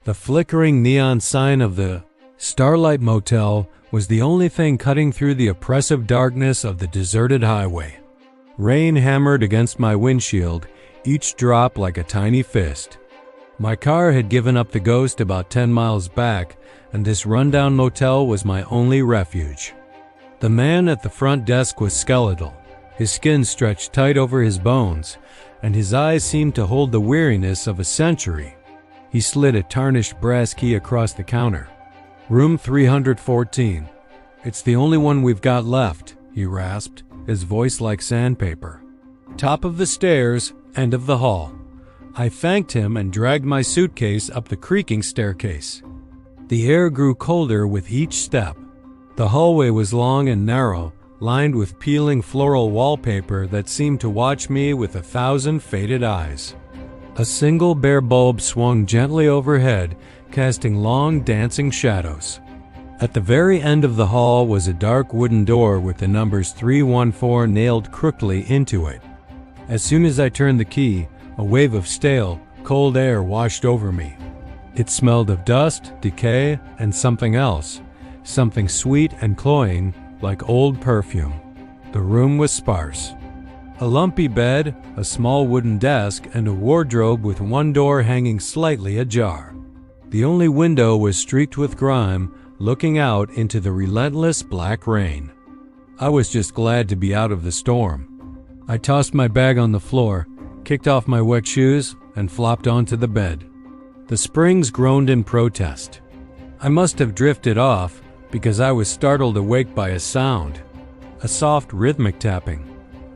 The flickering neon sign of the Starlight Motel was the only thing cutting through the oppressive darkness of the deserted highway. Rain hammered against my windshield, each drop like a tiny fist. My car had given up the ghost about 10 miles back, and this rundown motel was my only refuge. The man at the front desk was skeletal, his skin stretched tight over his bones, and his eyes seemed to hold the weariness of a century. He slid a tarnished brass key across the counter. "Room 314. It's the only one we've got left," he rasped, his voice like sandpaper. "Top of the stairs, end of the hall." I thanked him and dragged my suitcase up the creaking staircase. The air grew colder with each step. The hallway was long and narrow, lined with peeling floral wallpaper that seemed to watch me with 1,000 faded eyes. A single bare bulb swung gently overhead, casting long dancing shadows. At the very end of the hall was a dark wooden door with the numbers 314 nailed crookedly into it. As soon as I turned the key, a wave of stale, cold air washed over me. It smelled of dust, decay, and something else, something sweet and cloying, like old perfume. The room was sparse. A lumpy bed, a small wooden desk, and a wardrobe with one door hanging slightly ajar. The only window was streaked with grime, looking out into the relentless black rain. I was just glad to be out of the storm. I tossed my bag on the floor, kicked off my wet shoes, and flopped onto the bed. The springs groaned in protest. I must have drifted off because I was startled awake by a sound. A soft rhythmic tapping.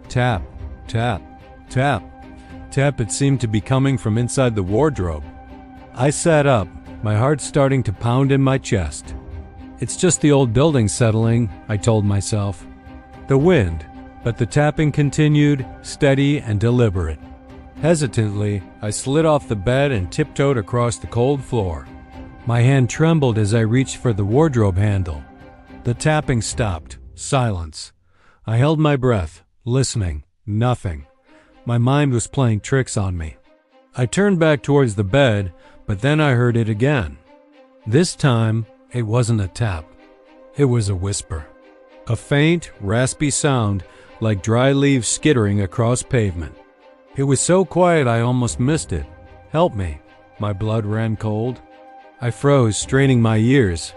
Tap, tap, tap, tap. It seemed to be coming from inside the wardrobe. I sat up, my heart starting to pound in my chest. It's just the old building settling, I told myself. The wind, but the tapping continued, steady and deliberate. Hesitantly, I slid off the bed and tiptoed across the cold floor. My hand trembled as I reached for the wardrobe handle. The tapping stopped. Silence. I held my breath, listening. Nothing. My mind was playing tricks on me. I turned back towards the bed, but then I heard it again. This time, it wasn't a tap. It was a whisper. A faint, raspy sound like dry leaves skittering across pavement. It was so quiet I almost missed it. "Help me." My blood ran cold. I froze, straining my ears.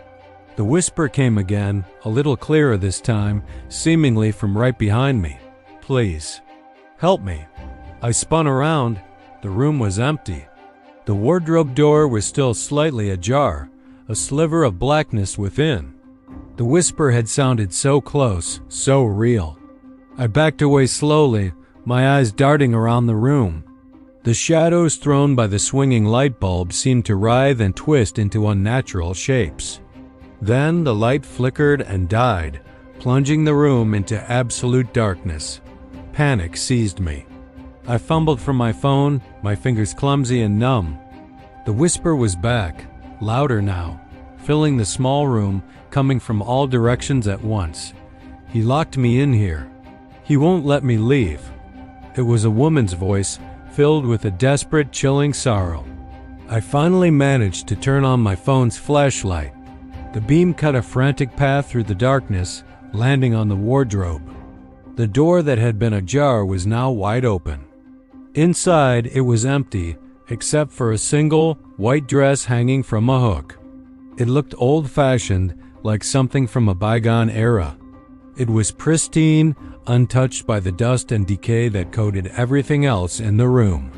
The whisper came again, a little clearer this time, seemingly from right behind me. "Please, help me." I spun around. The room was empty. The wardrobe door was still slightly ajar, a sliver of blackness within. The whisper had sounded so close, so real. I backed away slowly, my eyes darting around the room. The shadows thrown by the swinging light bulb seemed to writhe and twist into unnatural shapes. Then the light flickered and died, plunging the room into absolute darkness. Panic seized me. I fumbled for my phone, my fingers clumsy and numb. The whisper was back, louder now, filling the small room, coming from all directions at once. He locked me in here. He won't let me leave. It was a woman's voice, filled with a desperate, chilling sorrow. I finally managed to turn on my phone's flashlight. The beam cut a frantic path through the darkness, landing on the wardrobe. The door that had been ajar was now wide open. Inside, it was empty, except for a single, white dress hanging from a hook. It looked old-fashioned, like something from a bygone era. It was pristine, untouched by the dust and decay that coated everything else in the room.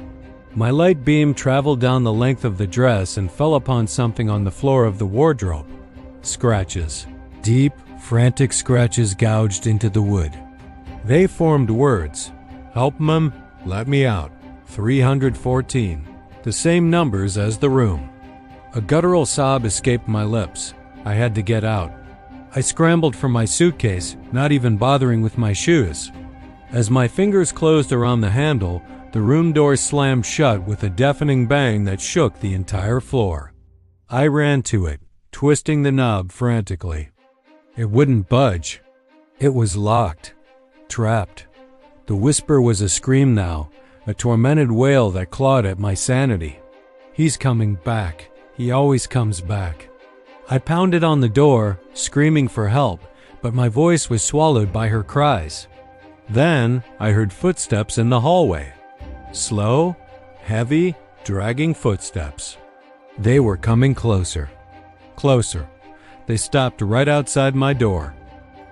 My light beam traveled down the length of the dress and fell upon something on the floor of the wardrobe. Scratches. Deep, frantic scratches gouged into the wood. They formed words. "Help, mum, let me out. 314. The same numbers as the room. A guttural sob escaped my lips. I had to get out. I scrambled for my suitcase, not even bothering with my shoes. As my fingers closed around the handle, the room door slammed shut with a deafening bang that shook the entire floor. I ran to it, twisting the knob frantically. It wouldn't budge. It was locked. Trapped. The whisper was a scream now, a tormented wail that clawed at my sanity. "He's coming back. He always comes back. I pounded on the door, screaming for help, but my voice was swallowed by her cries. Then I heard footsteps in the hallway. Slow, heavy, dragging footsteps. They were coming closer. Closer. They stopped right outside my door.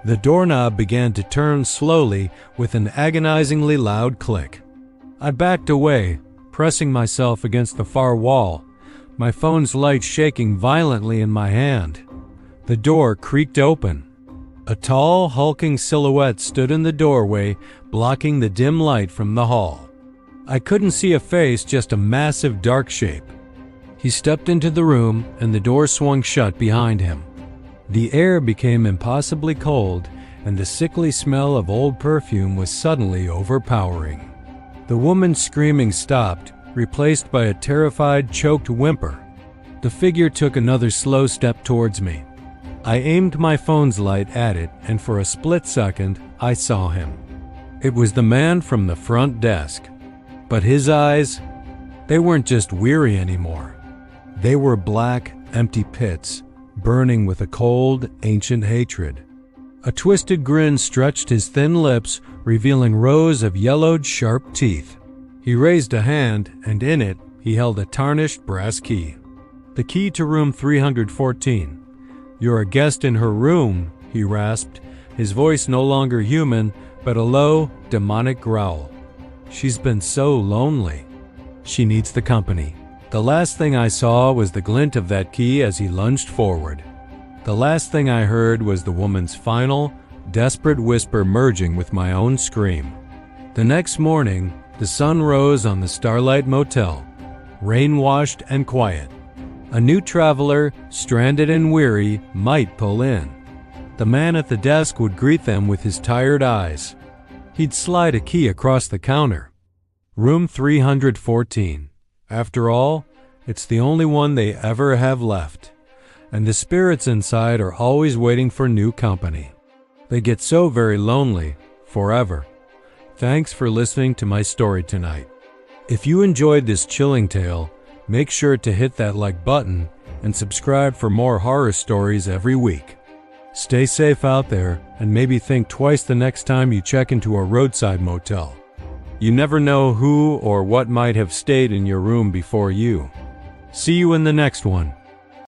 The doorknob began to turn slowly with an agonizingly loud click. I backed away, pressing myself against the far wall, my phone's light shaking violently in my hand. The door creaked open. A tall, hulking silhouette stood in the doorway, blocking the dim light from the hall. I couldn't see a face, just a massive dark shape. He stepped into the room, and the door swung shut behind him. The air became impossibly cold, and the sickly smell of old perfume was suddenly overpowering. The woman's screaming stopped, replaced by a terrified, choked whimper. The figure took another slow step towards me. I aimed my phone's light at it, and for a split second, I saw him. It was the man from the front desk. But his eyes, they weren't just weary anymore. They were black, empty pits, burning with a cold, ancient hatred. A twisted grin stretched his thin lips, revealing rows of yellowed, sharp teeth. He raised a hand, and in it, he held a tarnished brass key. The key to room 314. "You're a guest in her room," he rasped, his voice no longer human, but a low, demonic growl. "She's been so lonely. She needs the company." The last thing I saw was the glint of that key as he lunged forward. The last thing I heard was the woman's final, desperate whisper merging with my own scream. The next morning, the sun rose on the Starlight Motel, rain-washed and quiet. A new traveler, stranded and weary, might pull in. The man at the desk would greet them with his tired eyes. He'd slide a key across the counter. Room 314. After all, it's the only one they ever have left. And the spirits inside are always waiting for new company. They get so very lonely, forever. Thanks for listening to my story tonight. If you enjoyed this chilling tale, make sure to hit that like button and subscribe for more horror stories every week. Stay safe out there, and maybe think twice the next time you check into a roadside motel. You never know who or what might have stayed in your room before you. See you in the next one.